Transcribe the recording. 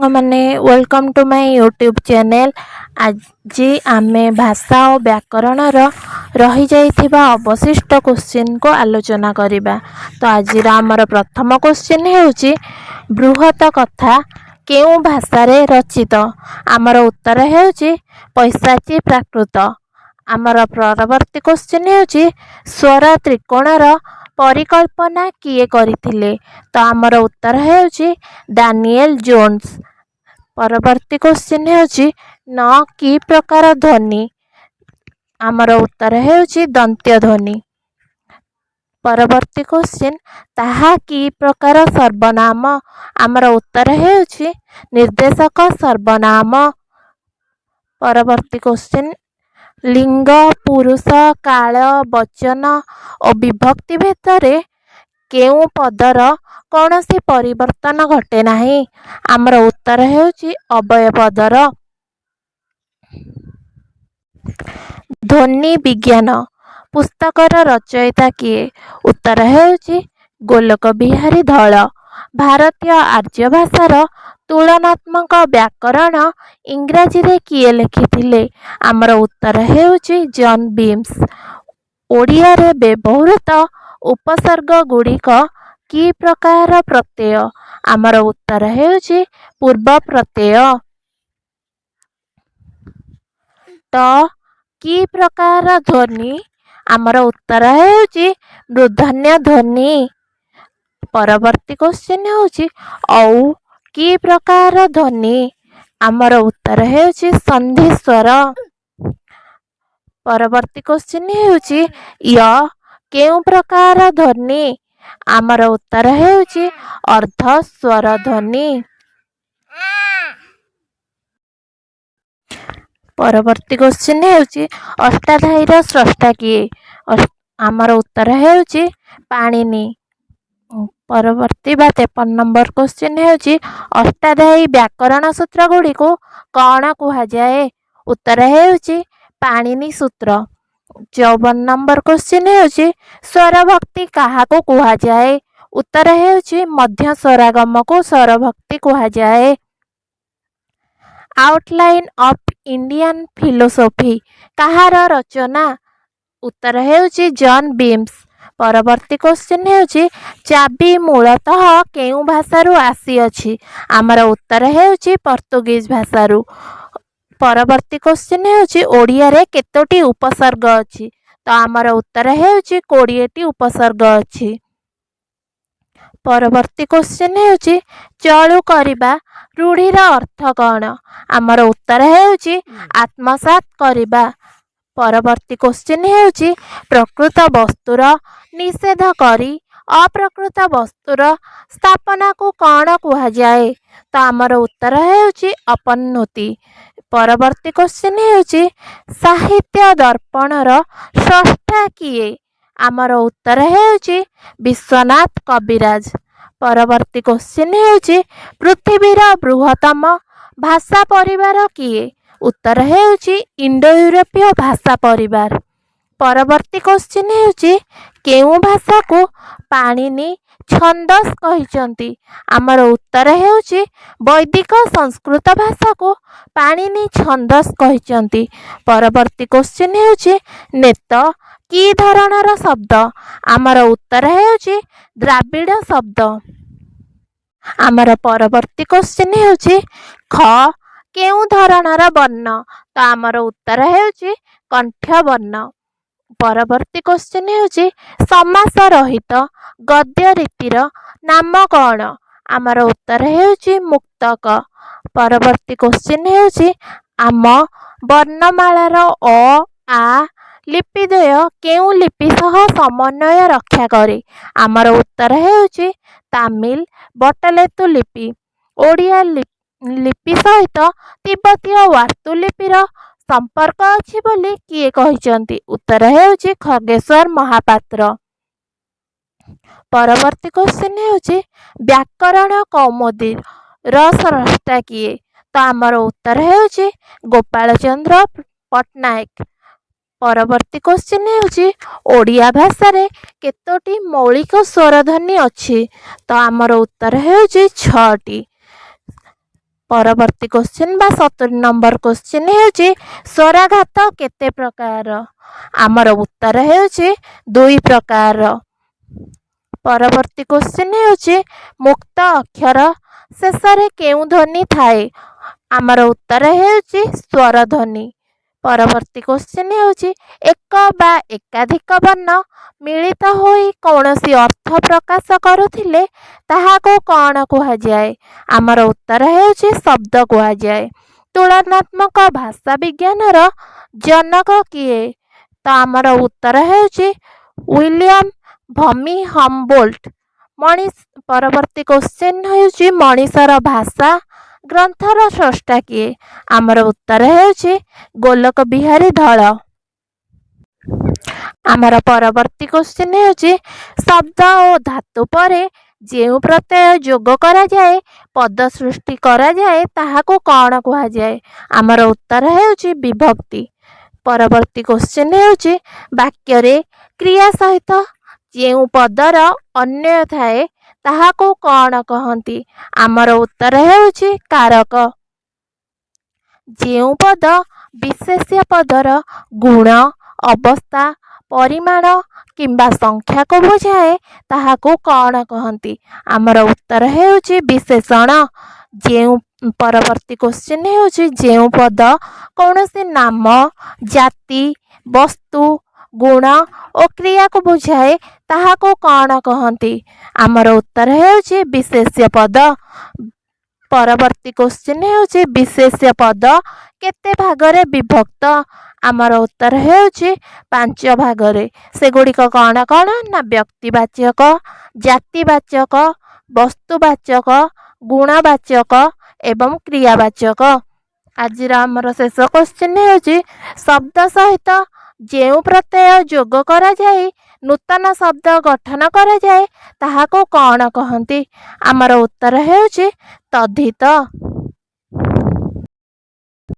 मैंने welcome to my YouTube channel. आज आमे भाषा और व्याकरण रही जाइथिबा अवशिष्ट क्वेश्चन को आलोचना करिबा। तो आज आमर प्रथम क्वेश्चन हेउची बृहत कथा केउ भाषा रे रचित। आमर उत्तर हेउची पैशाची प्राकृत। आमर परवर्ती क्वेश्चन हेउची स्वर त्रिकोणर परिकल्पना किए करिथिले। तो आमर उत्तर हेउची दानिएल जोन्स। परवर्ती क्वेश्चन हेउची न कि प्रकार ध्वनि। आमर उत्तर हेउची दंत्य ध्वनि। परवर्ती क्वेश्चन ताहा कि प्रकार सर्वनाम। आमर उत्तर हेउची निर्देशक सर्वनाम। परवर्ती क्वेश्चन लिंग पुरुष काल वचन और विभक्ति भेदरे केउ पदर कौनसी परिवर्तन घटे नाही। आमर उत्तर हेउची अव्यय पदर। ध्वनि विज्ञान पुस्तकर रचयिता किए। उत्तर हेउची गोलोक बिहारी धल। भारतीय आर्य भाषार तुलनात्मक व्याकरण इंग्राजी रे किए लिखिथिले। आमर उत्तर हेउची जॉन बीम्स। ओडिया रे व्यवहृत उपसर्ग गुड़िक कि प्रकार प्रत्यय। आमर उत्तर हेउची पूर्व प्रत्यय। त कि प्रकार ध्वनि। आमर उत्तर हेउची मूर्धन्य ध्वनि। परवर्ती क्वेश्चन हेउची औ कि प्रकार ध्वनि। आमर उत्तर हेउची संधि स्वर। परवर्ती क्वेश्चन हेउची य केउ प्रकार ध्वनि। आमर उत्तर हेउची अर्ध स्वर ध्वनि। परवर्ती क्वेश्चन हेउची अष्टाध्यायीर स्रष्टा किए। आमर उत्तर हेउची पाणिनि। परवर्ती 53 नंबर क्वेश्चन हेउची अष्टाध्यायी व्याकरण सूत्र गुड़ी को कौन कुहा जाए। उत्तर हेउची पाणिनि सूत्र। 54 नंबर क्वेश्चन हेउची स्वर भक्ति काहाको कुहा जाए। उत्तर हेउची मध्य स्वरागम को स्वर भक्ति कुहा जाए। आउटलाइन ऑफ इंडियन फिलोसॉफी काहार रचना। उत्तर हेउची जॉन बीम्स। परवर्ती क्वेश्चन हेउची चाबी मूलतः केउ भाषारू आसी अछि। आमर उत्तर हेउची पोर्तुगीज भाषारू। परवर्ती क्वेश्चन हेउची ओडिया रे केतोटी उपसर्ग अछि। तो आमर उत्तर हेउची 20टी उपसर्ग अछि। परवर्ती क्वेश्चन हेउची चलु करिबा रूढ़ीर अर्थ कौन। आमर उत्तर हेउची आत्मसात करिबा। परवर्ती क्वेश्चन हेउची प्रकृत वस्तुर निषेध करी अप्रकृत वस्तुर स्थापना को कौन कुहा जाए। तो आमर उत्तर हेउची अपन्नति। परवर्ती क्वेश्चन हेउची साहित्य दर्पणर स्रष्टा किए। आमर उत्तर हेउची विश्वनाथ कविराज। परवर्ती क्वेश्चन हेउची पृथ्वीर बृहत्तम भाषा परिवार किए। उत्तर हेउची इंडो यूरोपीय भाषा परिवार। परवर्ती क्वेश्चन हेउची केउ भाषा को पाणिनि छंदस कहिचंती। आमर उत्तर हेउची वैदिक संस्कृत भाषा को पाणिनि छंदस कहिचंती। परवर्ती क्वेश्चन हेउची नेत कि धरणर शब्द। आमर उत्तर हेउची द्राविड़ शब्द। आमर परवर्ती क्वेश्चन हेउची ख केउ धरणर वर्ण। तो आमर उत्तर हेउची कंठ्य वर्ण। परवर्ती क्वेश्चन हेउची समास रहित गद्य रीतिर नाम कौन। आमर उत्तर हेउची मुक्तक। परवर्ती क्वेश्चन हेउची आम वर्णमालार अ आ लिपिद्वय केउ लिपि सह समन्वय रक्षा करे। आमर उत्तर हेउची तामिल बटलेतु लिपि। ओडिया लिपि सहित तिब्बतीय वास्तुलिपिर संपर्क अछि बोली किए कहिचंती। उत्तर हेउची खगेश्वर महापात्र। परवर्ती क्वेश्चन हेउची व्याकरण कौमुदी स्रष्टा किए। तो आमर उत्तर हेउची गोपाल चंद्र पट्टनायक। परवर्ती क्वेश्चन हेउची ओडिया भाषा रे केतोटी मौलिक स्वर ध्वनि अछि। तो आमर उत्तर हेउची 6टी। ପରବର୍ତ୍ତୀ କ୍ୱେଶ୍ଚିନ୍ ବା 70 ନମ୍ବର କ୍ୱେଶ୍ଚିନ୍ ହେଉଛି ସ୍ୱରାଘାତ କେତେ ପ୍ରକାର? ଆମର ଉତ୍ତର ହେଉଛି 2 ପ୍ରକାର। ପରବର୍ତ୍ତୀ କ୍ୱେଶ୍ଚିନ୍ ହେଉଛି ମୁକ୍ତ ଅକ୍ଷର ଶେଷରେ କେଉଁ ଧ୍ୱନି ଥାଏ? ଆମର ଉତ୍ତର ହେଉଛି ସ୍ୱର ଧ୍ୱନି। ପରବର୍ତ୍ତୀ କ୍ୱେଶ୍ଚିନ୍ ହେଉଛି ଏକ ବା ଏକାଧିକ ବର୍ଣ୍ଣ ମିଳିତ ହୋଇ କୌଣସି ଅର୍ଥ ପ୍ରକାଶ କରୁଥିଲେ ତାହାକୁ କ'ଣ କୁହାଯାଏ? ଆମର ଉତ୍ତର ହେଉଛି ଶବ୍ଦ କୁହାଯାଏ। ତୁଳନାତ୍ମକ ଭାଷା ବିଜ୍ଞାନର ଜନକ କିଏ? ତ ଆମର ଉତ୍ତର ହେଉଛି ୱିଲିୟମ୍ ଭମିହମ୍ବୋଲ୍ଟ। ପରବର୍ତ୍ତୀ କ୍ୱେଶ୍ଚିନ୍ ହେଉଛି ମଣିଷର ଭାଷା ଗ୍ରନ୍ଥର ସ୍ରଷ୍ଟା କିଏ? ଆମର ଉତ୍ତର ହେଉଛି ଗୋଲକ ବିହାରୀ ଧଳ। ଆମର ପରବର୍ତ୍ତୀ କ୍ୱେଶ୍ଚିନ୍ ହେଉଛି ଶବ୍ଦ ଓ ଧାତୁ ପରେ ଯେଉଁ ପ୍ରତ୍ୟୟ ଯୋଗ କରାଯାଏ ପଦ ସୃଷ୍ଟି କରାଯାଏ ତାହାକୁ କ'ଣ କୁହାଯାଏ? ଆମର ଉତ୍ତର ହେଉଛି ବିଭକ୍ତି। ପରବର୍ତ୍ତୀ କ୍ୱେଶ୍ଚିନ୍ ହେଉଛି ବାକ୍ୟରେ କ୍ରିୟା ସହିତ ଯେଉଁ ପଦର ଅନ୍ୱୟ ଥାଏ ତାହାକୁ କ'ଣ କହନ୍ତି? ଆମର ଉତ୍ତର ହେଉଛି କାରକ। ଯେଉଁ ପଦ ବିଶେଷ୍ୟ ପଦର ଗୁଣ, ଅବସ୍ଥା, ପରିମାଣ କିମ୍ବା ସଂଖ୍ୟାକୁ ବୁଝାଏ ତାହାକୁ କ'ଣ କହନ୍ତି? ଆମର ଉତ୍ତର ହେଉଛି ବିଶେଷଣ। ପରବର୍ତ୍ତୀ କ୍ୱେଶ୍ଚିନ୍ ହେଉଛି ଯେଉଁ ପଦ କୌଣସି ନାମ, ଜାତି, ବସ୍ତୁ, ଗୁଣ ଓ କ୍ରିୟାକୁ ବୁଝାଏ ତାହାକୁ କ'ଣ କହନ୍ତି? ଆମର ଉତ୍ତର ହେଉଛି ବିଶେଷ୍ୟ ପଦ। ପରବର୍ତ୍ତୀ କ୍ୱେଶ୍ଚିନ୍ ହେଉଛି ବିଶେଷ୍ୟ ପଦ କେତେ ଭାଗରେ ବିଭକ୍ତ? ଆମର ଉତ୍ତର ହେଉଛି 5 ଭାଗରେ। ସେଗୁଡ଼ିକ କ'ଣ କ'ଣ? ନା ବ୍ୟକ୍ତିବାଚକ, ଜାତିବାଚକ, ବସ୍ତୁବାଚକ, ଗୁଣବାଚକ ଏବଂ କ୍ରିୟାବାଚକ। ଆଜିର ଆମର ଶେଷ କ୍ୱେଶ୍ଚିନ୍ ହେଉଛି ଶବ୍ଦ ସହିତ ଯେଉଁ ପ୍ରତ୍ୟୟ ଯୋଗ କରାଯାଇ ନୂତନ ଶବ୍ଦ ଗଠନ କରାଯାଏ ତାହାକୁ କ'ଣ କହନ୍ତି? ଆମର ଉତ୍ତର ହେଉଛି ତଦ୍ଧିତ।